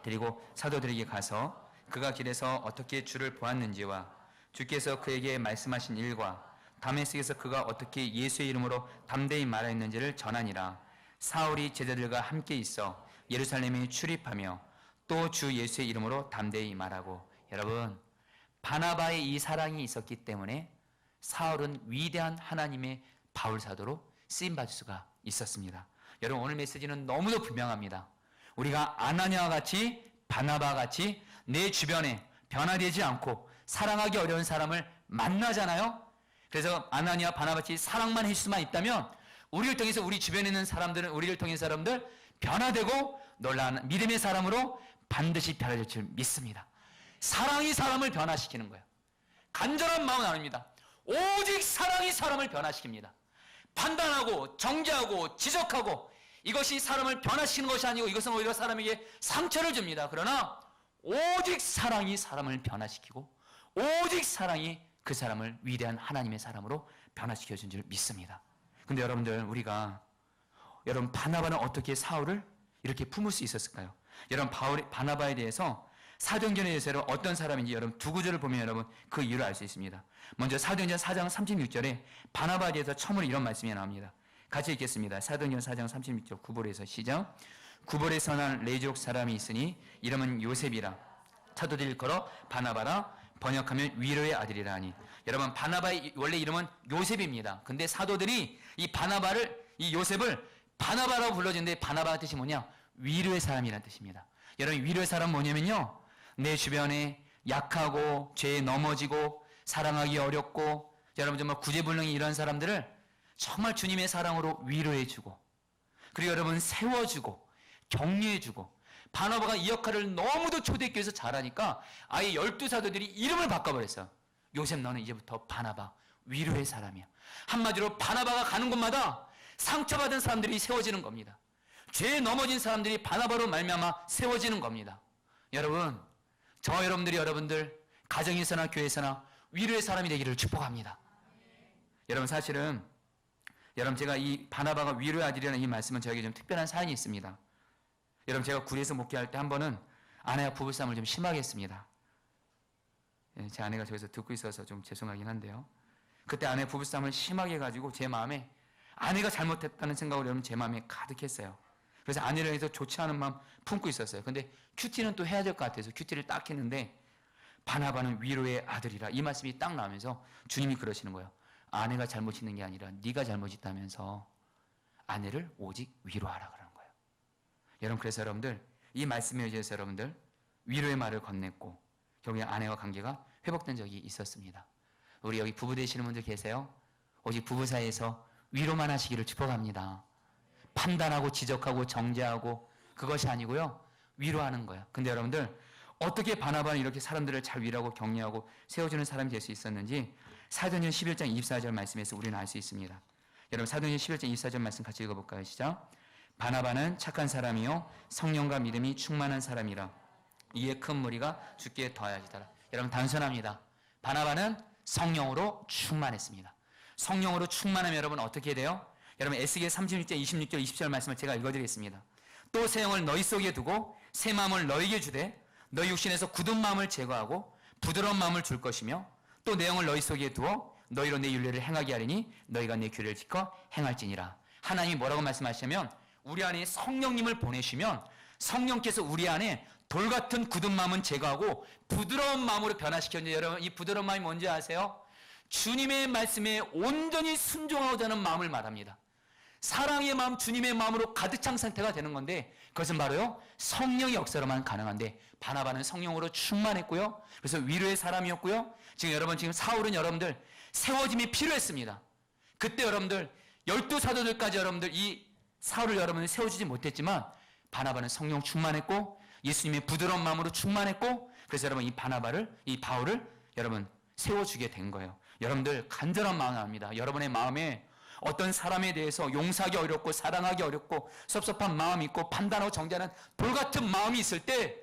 데리고 사도들에게 가서 그가 길에서 어떻게 주를 보았는지와 주께서 그에게 말씀하신 일과 다메섹에서 그가 어떻게 예수의 이름으로 담대히 말하였는지를 전하니라. 사울이 제자들과 함께 있어 예루살렘에 출입하며 또 주 예수의 이름으로 담대히 말하고. 여러분 바나바의 이 사랑이 있었기 때문에 사울은 위대한 하나님의 바울 사도로 쓰임받을 수가 있었습니다. 여러분 오늘 메시지는 너무도 분명합니다. 우리가 아나니아와 같이 바나바와 같이 내 주변에 변화되지 않고 사랑하기 어려운 사람을 만나잖아요. 그래서 아나니아 바나바같이 사랑만 할 수만 있다면 우리를 통해서 우리 주변에 있는 사람들은 우리를 통해 사람들 변화되고 놀라운 믿음의 사람으로 반드시 변화될 줄 믿습니다. 사랑이 사람을 변화시키는 거예요. 간절한 마음은 아닙니다. 오직 사랑이 사람을 변화시킵니다. 판단하고 정죄하고 지적하고 이것이 사람을 변화시키는 것이 아니고 이것은 오히려 사람에게 상처를 줍니다. 그러나 오직 사랑이 사람을 변화시키고 오직 사랑이 그 사람을 위대한 하나님의 사람으로 변화시켜 준 줄 믿습니다. 근데 여러분들, 여러분 바나바는 어떻게 사울을 이렇게 품을 수 있었을까요? 여러분 바나바에 대해서 사도행전에 대해서 어떤 사람인지 여러분 두 구절을 보면 여러분 그 이유를 알 수 있습니다. 먼저 사도행전 4장 36절에 바나바에 대해서 처음으로 이런 말씀이 나옵니다. 같이 읽겠습니다. 사도행전 4장 36절 구볼에서 시작. 구볼에 선한 레지옥 사람이 있으니 이름은 요셉이라. 사도들 일컬어 바나바라. 번역하면 위로의 아들이라 하니. 여러분 바나바의 원래 이름은 요셉입니다. 근데 사도들이 이 요셉을 바나바라고 불러주는데 바나바의 뜻이 뭐냐? 위로의 사람이라는 뜻입니다. 여러분 위로의 사람은 뭐냐면요, 내 주변에 약하고 죄에 넘어지고 사랑하기 어렵고 여러분 정말 구제불능이 이런 사람들을 정말 주님의 사랑으로 위로해주고, 그리고 여러분 세워주고 격려해주고. 바나바가 이 역할을 너무도 초대교회에서 잘하니까 아예 12사도들이 이름을 바꿔버렸어요. 요셉, 너는 이제부터 바나바, 위로의 사람이야. 한마디로 바나바가 가는 곳마다 상처받은 사람들이 세워지는 겁니다. 죄에 넘어진 사람들이 바나바로 말미암아 세워지는 겁니다. 여러분, 여러분들 가정에서나 교회에서나 위로의 사람이 되기를 축복합니다. 여러분 사실은 제가 이 바나바가 위로의 아들이라는 이 말씀은 저에게 좀 특별한 사연이 있습니다. 여러분 제가 구리에서 목회할 때 한 번은 아내와 부부싸움을 좀 심하게 했습니다. 제 아내가 저기서 듣고 있어서 좀 죄송하긴 한데요. 그때 아내 부부싸움을 심하게 해가지고 제 마음에 아내가 잘못했다는 생각으로 여러분 제 마음에 가득했어요. 그래서 아내를 위해서 좋지 않은 마음 품고 있었어요. 근데 큐티는 또 해야 될 것 같아서 큐티를 딱 했는데 바나바는 위로의 아들이라 이 말씀이 딱 나오면서 주님이 그러시는 거예요. 아내가 잘못 있는 게 아니라 네가 잘못 있다면서 아내를 오직 위로하라 그러는 거예요. 여러분 그래서 여러분들 이 말씀에 의해서 여러분들 위로의 말을 건넸고 결국에 아내와 관계가 회복된 적이 있었습니다. 우리 여기 부부 되시는 분들 계세요? 오직 부부 사이에서 위로만 하시기를 축복합니다. 판단하고 지적하고 정죄하고 그것이 아니고요, 위로하는 거예요. 근데 여러분들 어떻게 바나바는 이렇게 사람들을 잘 위로하고 격려하고 세워주는 사람이 될 수 있었는지 사도행전 11장 24절 말씀에서 우리는 알 수 있습니다. 여러분 사도행전 11장 24절 말씀 같이 읽어볼까요? 시작. 바나바는 착한 사람이요 성령과 믿음이 충만한 사람이라 이에 큰 무리가 주께 더하여지더라. 여러분 단순합니다. 바나바는 성령으로 충만했습니다. 성령으로 충만하면 여러분 어떻게 돼요? 여러분 에스겔 36장 26절 20절 말씀을 제가 읽어드리겠습니다. 또 새 영을 너희 속에 두고 새 마음을 너희에게 주되 너희 육신에서 굳은 마음을 제거하고 부드러운 마음을 줄 것이며 또 내 영을 너희 속에 두어 너희로 내 율례를 행하게 하리니 너희가 내 규례를 지켜 행할지니라. 하나님이 뭐라고 말씀하시냐면 우리 안에 성령님을 보내시면 성령께서 우리 안에 돌같은 굳은 마음은 제거하고 부드러운 마음으로 변화시켰는데 여러분 이 부드러운 마음이 뭔지 아세요? 주님의 말씀에 온전히 순종하고자 하는 마음을 말합니다. 사랑의 마음, 주님의 마음으로 가득 찬 상태가 되는 건데 그것은 바로요 성령의 역사로만 가능한데 바나바는 성령으로 충만했고요. 그래서 위로의 사람이었고요. 지금 사울은 여러분들 세워짐이 필요했습니다. 그때 여러분들 12사도들까지 여러분들 이 사울을 여러분을 세워주지 못했지만 바나바는 성령 충만했고 예수님의 부드러운 마음으로 충만했고 그래서 여러분 이 바울을 여러분 세워주게 된 거예요. 여러분들 간절한 마음을 합니다. 여러분의 마음에 어떤 사람에 대해서 용서하기 어렵고 사랑하기 어렵고 섭섭한 마음이 있고 판단하고 정죄하는 돌같은 마음이 있을 때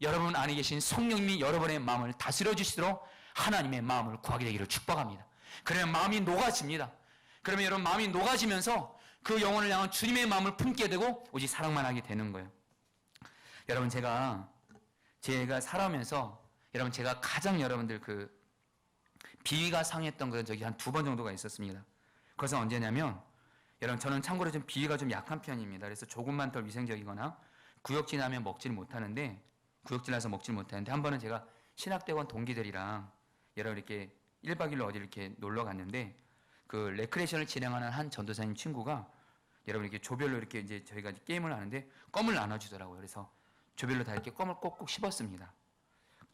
여러분 안에 계신 성령님이 여러분의 마음을 다스려 주시도록 하나님의 마음을 구하게 되기를 축복합니다. 그러면 마음이 녹아집니다. 그러면 여러분 마음이 녹아지면서 그 영혼을 향한 주님의 마음을 품게 되고 오직 사랑만 하게 되는 거예요. 여러분 제가 살아오면서 여러분 제가 가장 여러분들 비위가 상했던 건 적이 한 2번 정도가 있었습니다. 그것은 언제냐면 여러분 저는 참고로 좀 비위가 좀 약한 편입니다. 그래서 조금만 더 위생적이거나 구역질 나면 먹지를 못하는데 한 번은 제가 신학대원 동기들이랑 여러분 이렇게 1박 2일로 어디 이렇게 놀러 갔는데 그 레크레이션을 진행하는 한 전도사님 친구가 여러분 이렇게 조별로 이렇게 이제 저희가 게임을 하는데 껌을 나눠주더라고요. 그래서 조별로 다 이렇게 껌을 꼭꼭 씹었습니다.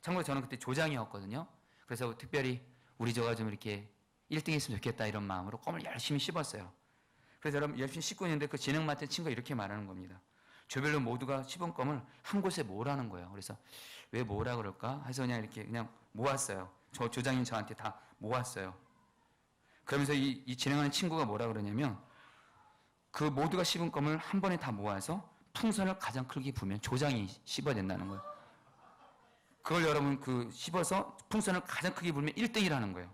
참고로 저는 그때 조장이었거든요. 그래서 특별히 우리 조가 좀 이렇게 1등 했으면 좋겠다 이런 마음으로 껌을 열심히 씹었어요. 그래서 여러분 열심히 씹고 있는데 그 진행 맡은 친구가 이렇게 말하는 겁니다. 조별로 모두가 씹은 껌을 한 곳에 모으라는 거예요. 그래서 왜 모으라 그럴까 해서 그냥 모았어요. 저 조장님 저한테 다 모았어요. 그러면서 이 진행하는 친구가 뭐라 그러냐면 그 모두가 씹은 껌을 한 번에 다 모아서 풍선을 가장 크게 부으면 조장이 씹어야 된다는 거예요. 그걸 여러분 씹어서 풍선을 가장 크게 불면 1등이라는 거예요.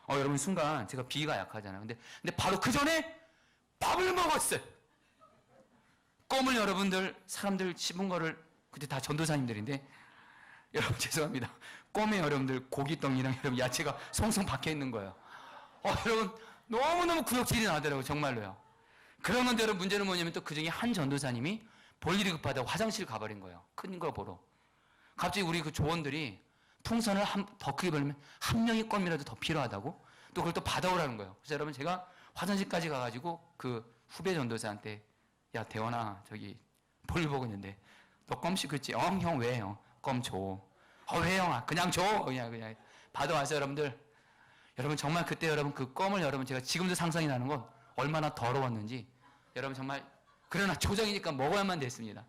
여러분 순간 제가 비위가 약하잖아요. 근데 바로 그 전에 밥을 먹었어요. 껌을 여러분들 사람들 씹은 거를 그때 다 전도사님들인데 여러분 죄송합니다. 껌에 여러분들 고기덩이랑 여러분 야채가 송송 박혀 있는 거예요. 여러분 너무너무 구역질이 나더라고요. 정말로요. 그러는데 여러분 문제는 뭐냐면 또 그중에 한 전도사님이 볼 일이 급하다고 화장실 가버린 거예요. 큰 거 보러. 갑자기 우리 그 조원들이 풍선을 더 크게 벌면 한 명의 껌이라도 더 필요하다고 또 그걸 또 받아오라는 거예요. 그래서 여러분 제가 화장실까지 가가지고 그 후배 전도사한테 야 대원아 저기 볼 보고 있는데 너 껌 씹겠지? 형 왜 형? 껌 줘. 왜 형아? 그냥 줘. 그냥 받아와서 여러분 정말 그때 여러분 그 껌을 여러분 제가 지금도 상상이 나는 건 얼마나 더러웠는지 여러분 정말 그러나 조장이니까 먹어야만 됐습니다.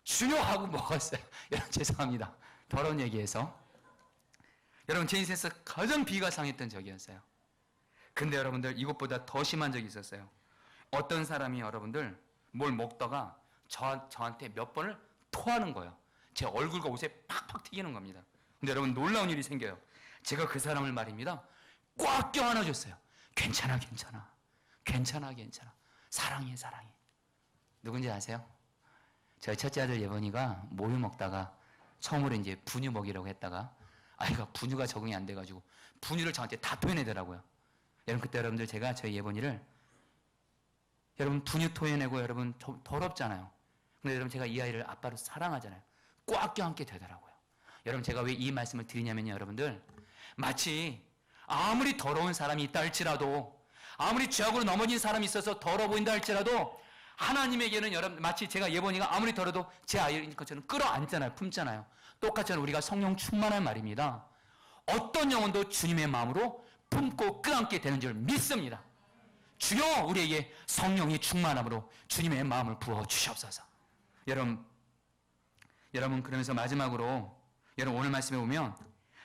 중요하고 먹었어요. 여러분 죄송합니다. 더러운 얘기해서. 여러분 제 인생에서 가장 비가 상했던 적이었어요. 근데 여러분들 이것보다 더 심한 적이 있었어요. 어떤 사람이 여러분들 뭘 먹다가 저한테 몇 번을 토하는 거예요. 제 얼굴과 옷에 팍팍 튀기는 겁니다. 근데 여러분 놀라운 일이 생겨요. 제가 그 사람을 말입니다. 꽉 껴안아줬어요. 괜찮아. 사랑해. 누군지 아세요? 저희 첫째 아들 예번이가 모유 먹다가 처음으로 이제 분유 먹이라고 했다가 아이가 분유가 적응이 안 돼가지고 분유를 저한테 다 토해내더라고요. 여러분 그때 여러분들 제가 저희 예번이를 여러분 분유 토해내고 여러분 더럽잖아요. 근데 여러분 제가 이 아이를 아빠로 사랑하잖아요. 꽉 껴안게 되더라고요. 여러분 제가 왜 이 말씀을 드리냐면요. 여러분들 마치 아무리 더러운 사람이 있다 할지라도 아무리 죄악으로 넘어진 사람이 있어서 더러워 보인다 할지라도 하나님에게는 여러분 마치 제가 예번이가 아무리 더러도 제 아이인 것처럼 끌어안잖아요. 품잖아요. 똑같이 우리가 성령 충만한 말입니다. 어떤 영혼도 주님의 마음으로 품고 끌어안게 되는 줄 믿습니다. 주여 우리에게 성령이 충만함으로 주님의 마음을 부어주시옵소서. 여러분 그러면서 마지막으로 여러분 오늘 말씀에 보면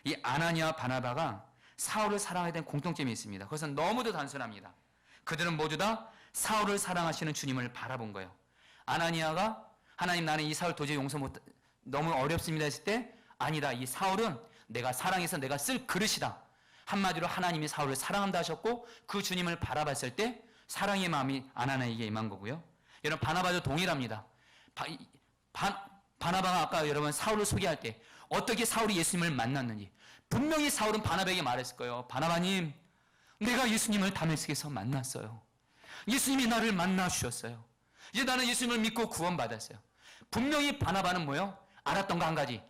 이 아나니아와 바나바가 사울을 사랑하게 된 공통점이 있습니다. 그것은 너무도 단순합니다. 그들은 모두 다 사울을 사랑하시는 주님을 바라본 거예요. 아나니아가 하나님 나는 이 사울 도저히 용서 못 너무 어렵습니다 했을 때 아니다. 이 사울은 내가 사랑해서 내가 쓸 그릇이다. 한마디로 하나님이 사울을 사랑한다 하셨고 그 주님을 바라봤을 때 사랑의 마음이 아나니아에게 임한 거고요. 여러분 바나바도 동일합니다. 바나바가 아까 여러분 사울을 소개할 때 어떻게 사울이 예수님을 만났는지 분명히 사울은 바나바에게 말했을 거예요. 바나바님 내가 예수님을 다메섹에서 만났어요. 예수님이 나를 만나 주셨어요. 이제 나는 예수님을 믿고 구원받았어요. 분명히 바나바는 뭐요? 알았던 거 한 가지.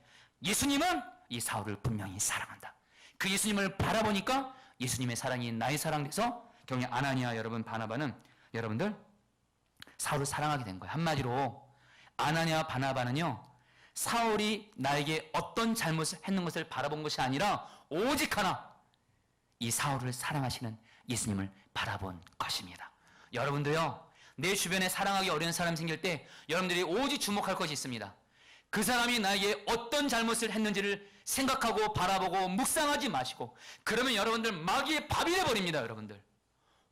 예수님은 이 사울을 분명히 사랑한다. 그 예수님을 바라보니까 예수님의 사랑이 나의 사랑 돼서 경히 아나니아 여러분 바나바는 여러분들 사울을 사랑하게 된 거예요. 한마디로 아나니아 바나바는요. 사울이 나에게 어떤 잘못을 했는 것을 바라본 것이 아니라 오직 하나 이 사울을 사랑하시는 예수님을 바라본 것입니다. 여러분도요. 내 주변에 사랑하기 어려운 사람 생길 때 여러분들이 오직 주목할 것이 있습니다. 그 사람이 나에게 어떤 잘못을 했는지를 생각하고 바라보고 묵상하지 마시고 그러면 여러분들 마귀의 밥이 되어버립니다. 여러분들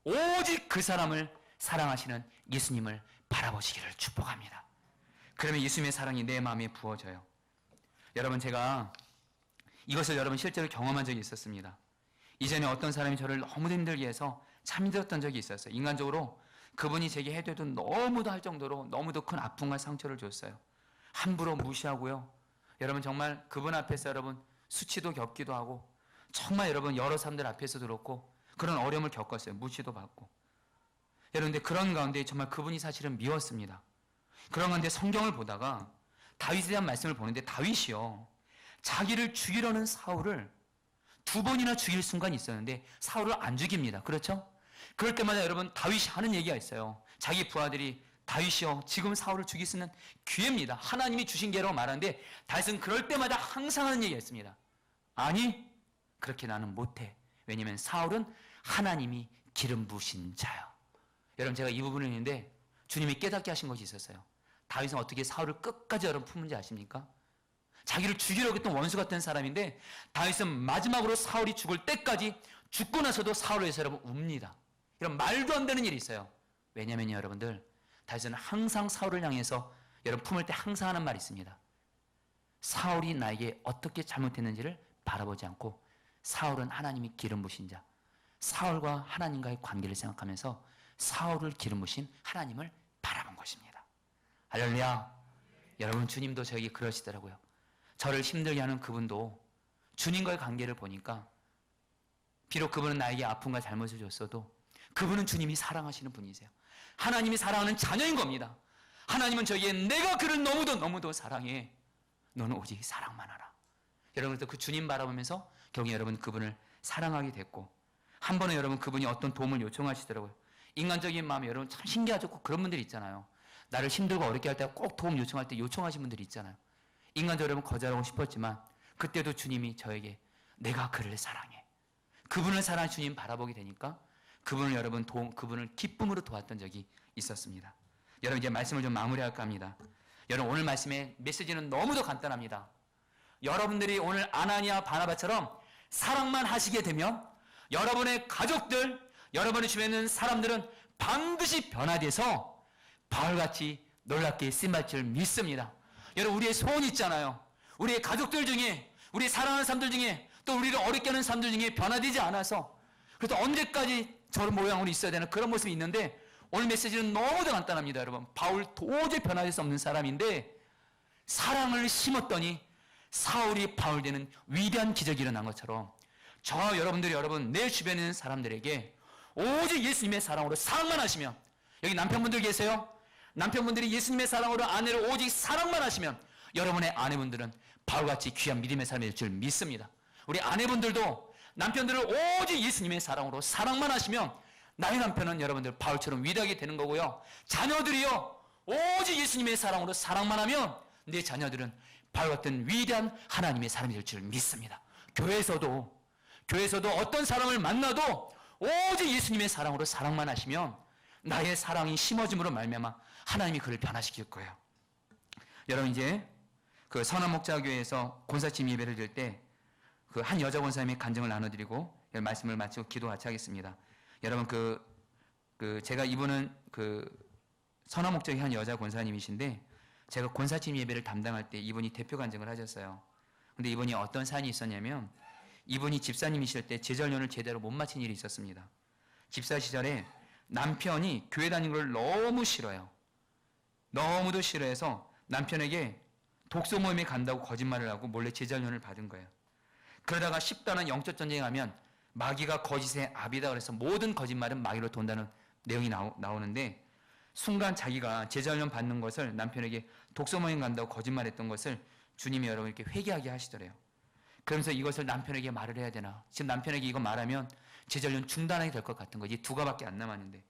오직 그 사람을 사랑하시는 예수님을 바라보시기를 축복합니다. 그러면 예수님의 사랑이 내 마음에 부어져요. 여러분 제가 이것을 여러분 실제로 경험한 적이 있었습니다. 이전에 어떤 사람이 저를 너무 힘들게 해서 참 힘들었던 적이 있었어요. 인간적으로 그분이 제게 해도 너무도 할 정도로 너무도 큰 아픔과 상처를 줬어요. 함부로 무시하고요. 여러분 정말 그분 앞에서 여러분 수치도 겪기도 하고 정말 여러분 여러 사람들 앞에서도 그렇고 그런 어려움을 겪었어요. 무시도 받고. 여러분 근데 그런 가운데 정말 그분이 사실은 미웠습니다. 그런 가운데 성경을 보다가 다윗에 대한 말씀을 보는데 다윗이요. 자기를 죽이려는 사울을 2번이나 죽일 순간이 있었는데 사울을 안 죽입니다. 그렇죠? 그럴 때마다 여러분 다윗이 하는 얘기가 있어요. 자기 부하들이 다윗이요 지금 사울을 죽일 수 있는 기회입니다. 하나님이 주신 기회라고 말하는데 다윗은 그럴 때마다 항상 하는 얘기가 있습니다. 아니 그렇게 나는 못해. 왜냐하면 사울은 하나님이 기름 부으신 자요. 여러분 제가 이 부분을 했는데 주님이 깨닫게 하신 것이 있었어요. 다윗은 어떻게 사울을 끝까지 여러분 품은지 아십니까? 자기를 죽이려고 했던 원수 같은 사람인데 다윗은 마지막으로 사울이 죽을 때까지 죽고 나서도 사울을 위해서 여러분 웁니다. 이런 말도 안 되는 일이 있어요. 왜냐하면 여러분들 다윗은 항상 사울을 향해서 여러분 품을 때 항상 하는 말이 있습니다. 사울이 나에게 어떻게 잘못했는지를 바라보지 않고 사울은 하나님이 기름 부신 자, 사울과 하나님과의 관계를 생각하면서 사울을 기름 부신 하나님을 바라본 것입니다. 할렐루야. 여러분, 주님도 저에게 그러시더라고요. 저를 힘들게 하는 그분도 주님과의 관계를 보니까 비록 그분은 나에게 아픔과 잘못을 줬어도 그분은 주님이 사랑하시는 분이세요. 하나님이 사랑하는 자녀인 겁니다. 하나님은 저에게 내가 그를 너무도 사랑해. 너는 오직 사랑만 하라. 여러분, 그 주님 바라보면서 결국 여러분 그분을 사랑하게 됐고, 한 번은 여러분 그분이 어떤 도움을 요청하시더라고요. 인간적인 마음이 여러분 참 신기하죠. 꼭 그런 분들이 있잖아요. 나를 힘들고 어렵게 할 때 꼭 도움 요청할 때 요청하신 분들이 있잖아요. 인간적으로 여러분 거절하고 싶었지만 그때도 주님이 저에게 내가 그를 사랑해. 그분을 사랑하는 주님 바라보게 되니까 그분을 여러분 그분을 기쁨으로 도왔던 적이 있었습니다. 여러분, 이제 말씀을 좀 마무리할까 합니다. 여러분, 오늘 말씀의 메시지는 너무도 간단합니다. 여러분들이 오늘 아나니아 바나바처럼 사랑만 하시게 되면 여러분의 가족들, 여러분의 주변에 있는 사람들은 반드시 변화돼서 바울같이 놀랍게 쓰임받을 줄 믿습니다. 여러분, 우리의 소원이 있잖아요. 우리의 가족들 중에, 우리 사랑하는 사람들 중에, 또 우리를 어렵게 하는 사람들 중에 변화되지 않아서, 그래서 언제까지 저런 모양으로 있어야 되나 그런 모습이 있는데, 오늘 메시지는 너무도 간단합니다. 여러분, 바울 도저히 변화될 수 없는 사람인데 사랑을 심었더니 사울이 바울 되는 위대한 기적이 일어난 것처럼 저 여러분들이 여러분 내 주변에 있는 사람들에게 오직 예수님의 사랑으로 사랑만 하시면, 여기 남편분들 계세요? 남편분들이 예수님의 사랑으로 아내를 오직 사랑만 하시면 여러분의 아내분들은 바울같이 귀한 믿음의 삶이 될 줄 믿습니다. 우리 아내분들도 남편들을 오직 예수님의 사랑으로 사랑만 하시면 나의 남편은 여러분들 바울처럼 위대하게 되는 거고요. 자녀들이요, 오직 예수님의 사랑으로 사랑만 하면 내 자녀들은 바울 같은 위대한 하나님의 사람이 될 줄 믿습니다. 교회에서도 어떤 사람을 만나도 오직 예수님의 사랑으로 사랑만 하시면 나의 사랑이 심어짐으로 말미암아 하나님이 그를 변화시킬 거예요. 여러분, 이제 그 선한목자교회에서 권사침 예배를 드릴 때 그 한 여자 권사님의 간증을 나눠드리고 말씀을 마치고 기도 같이 하겠습니다. 여러분, 제가 이분은 선한목자교회 한 여자 권사님이신데 제가 권사침 예배를 담당할 때 이분이 대표 간증을 하셨어요. 근데 이분이 어떤 사연이 있었냐면, 이분이 집사님이실 때 제절년을 제대로 못 마친 일이 있었습니다. 집사 시절에 남편이 교회 다니는 걸 너무 싫어요. 너무도 싫어해서 남편에게 독서 모임에 간다고 거짓말을 하고 몰래 제절년을 받은 거예요. 그러다가 10단원 영적 전쟁에 가면 마귀가 거짓의 압이다 그래서 모든 거짓말은 마귀로 돈다는 내용이 나오는데, 순간 자기가 제절년 받는 것을 남편에게 독서 모임 간다고 거짓말했던 것을 주님이 여러분 이렇게 회개하게 하시더래요. 그러면서 이것을 남편에게 말을 해야 되나, 지금 남편에게 이거 말하면 제절년 중단하게 될 것 같은 거지, 2가밖에 안 남았는데.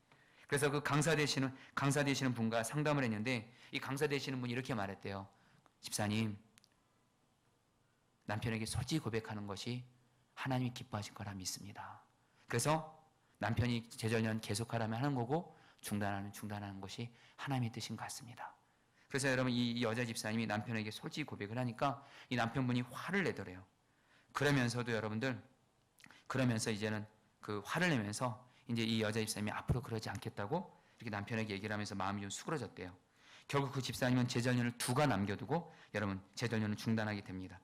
그래서 그 강사 되시는 분과 상담을 했는데 이 강사 되시는 분이 이렇게 말했대요. 집사님, 남편에게 솔직히 고백하는 것이 하나님이 기뻐하실 거라 믿습니다. 그래서 남편이 제절년 계속하라면 하는 거고 중단하는 것이 하나님의 뜻인 것 같습니다. 그래서 여러분, 이 여자 집사님이 남편에게 솔직히 고백을 하니까 이 남편분이 화를 내더래요. 그러면서도 여러분들, 이제는 그 화를 내면서 이제 이 여자 집사님이 앞으로 그러지 않겠다고 이렇게 남편에게 얘기를 하면서 마음이 좀 수그러졌대요. 결국 그 집사님은 제절년을 2가 남겨두고 여러분 제절년을 중단하게 됩니다.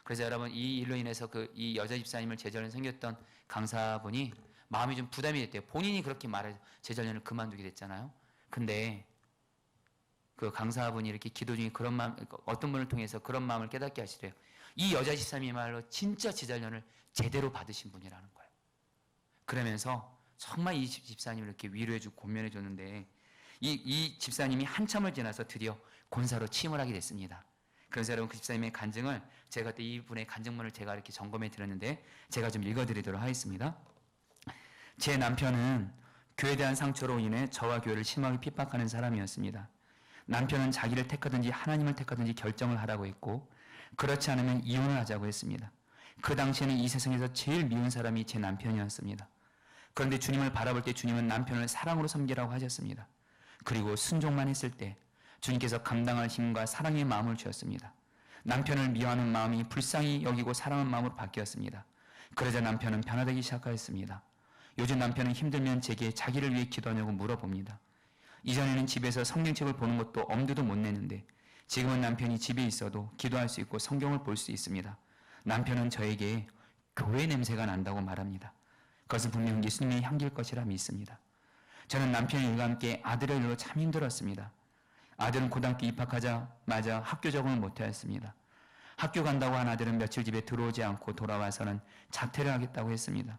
그래서 여러분, 이 일로 인해서 이 여자 집사님을 제절년 생겼던 강사분이 마음이 좀 부담이 됐대요. 본인이 그렇게 말해서 제절년을 그만두게 됐잖아요. 근데 그 강사분이 이렇게 기도 중에 그런 마음, 어떤 분을 통해서 그런 마음을 깨닫게 하시래요. 이 여자 집사님이야말로 진짜 제절년을 제대로 받으신 분이라는 거예요. 그러면서 정말 이 집사님을 이렇게 위로해주고 권면해줬는데 이 집사님이 한참을 지나서 드디어 권사로 취임을 하게 됐습니다. 그래서 여러분, 그 집사님의 간증을 제가 그때 이분의 간증문을 제가 이렇게 점검해 드렸는데 제가 좀 읽어드리도록 하겠습니다. 제 남편은 교회에 대한 상처로 인해 저와 교회를 심하게 핍박하는 사람이었습니다. 남편은 자기를 택하든지 하나님을 택하든지 결정을 하라고 했고, 그렇지 않으면 이혼을 하자고 했습니다. 그 당시에는 이 세상에서 제일 미운 사람이 제 남편이었습니다. 그런데 주님을 바라볼 때 주님은 남편을 사랑으로 섬기라고 하셨습니다. 그리고 순종만 했을 때 주님께서 감당할 힘과 사랑의 마음을 주었습니다. 남편을 미워하는 마음이 불쌍히 여기고 사랑하는 마음으로 바뀌었습니다. 그러자 남편은 변화되기 시작하였습니다. 요즘 남편은 힘들면 제게 자기를 위해 기도하냐고 물어봅니다. 이전에는 집에서 성경책을 보는 것도 엄두도 못 내는데 지금은 남편이 집에 있어도 기도할 수 있고 성경을 볼 수 있습니다. 남편은 저에게 교회 냄새가 난다고 말합니다. 그것은 분명 예수님의 향기일 것이라 믿습니다. 저는 남편 일과 함께 아들의 일로 참 힘들었습니다. 아들은 고등학교 입학하자마자 학교 적응을 못하였습니다. 학교 간다고 한 아들은 며칠 집에 들어오지 않고 돌아와서는 자퇴를 하겠다고 했습니다.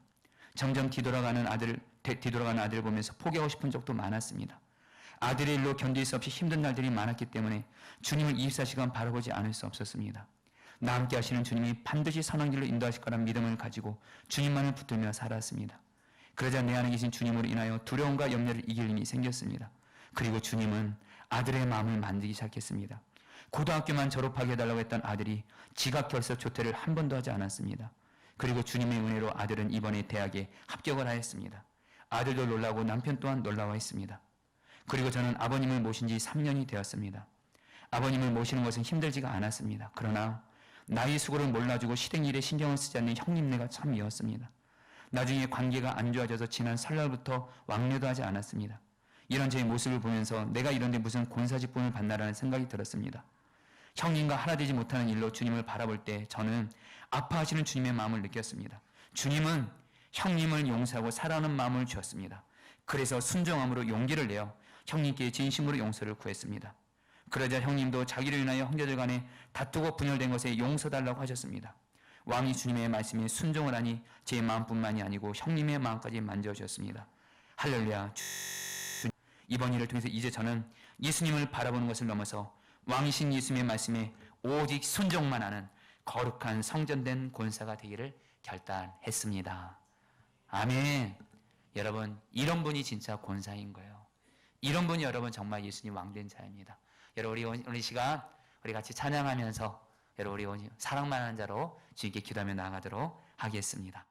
점점 뒤돌아가는 아들 보면서 포기하고 싶은 적도 많았습니다. 아들의 일로 견딜 수 없이 힘든 날들이 많았기 때문에 주님을 24시간 바라보지 않을 수 없었습니다. 나 함께 하시는 주님이 반드시 선한 길로 인도하실 거란 믿음을 가지고 주님만을 붙들며 살았습니다. 그러자 내 안에 계신 주님으로 인하여 두려움과 염려를 이길 힘이 생겼습니다. 그리고 주님은 아들의 마음을 만들기 시작했습니다. 고등학교만 졸업하게 해달라고 했던 아들이 지각 결석 조퇴를 한 번도 하지 않았습니다. 그리고 주님의 은혜로 아들은 이번에 대학에 합격을 하였습니다. 아들도 놀라고 남편 또한 놀라워했습니다. 그리고 저는 아버님을 모신 지 3년이 되었습니다. 아버님을 모시는 것은 힘들지가 않았습니다. 그러나 나의 수고를 몰라주고 실행 일에 신경을 쓰지 않는 형님네가 참 미웠습니다. 나중에 관계가 안 좋아져서 지난 설날부터 왕래도 하지 않았습니다. 이런 제 모습을 보면서 내가 이런데 무슨 권사직분을 받나라는 생각이 들었습니다. 형님과 하나 되지 못하는 일로 주님을 바라볼 때 저는 아파하시는 주님의 마음을 느꼈습니다. 주님은 형님을 용서하고 사랑하는 마음을 주었습니다. 그래서 순종함으로 용기를 내어 형님께 진심으로 용서를 구했습니다. 그러자 형님도 자기를 인하여 형제들 간에 다투고 분열된 것에 용서달라고 하셨습니다. 왕이 주님의 말씀에 순종을 하니 제 마음뿐만이 아니고 형님의 마음까지 만져주셨습니다. 할렐루야. 이번 일을 통해서 이제 저는 예수님을 바라보는 것을 넘어서 왕이신 예수님의 말씀에 오직 순종만 하는 거룩한 성전된 권사가 되기를 결단했습니다. 아멘. 여러분, 이런 분이 진짜 권사인 거예요. 이런 분이 여러분 정말 예수님 왕된 자입니다. 여러분 우리 시간 우리 같이 찬양하면서 여러분 우리 사랑만 하는 자로 주님께 기도하며 나아가도록 하겠습니다.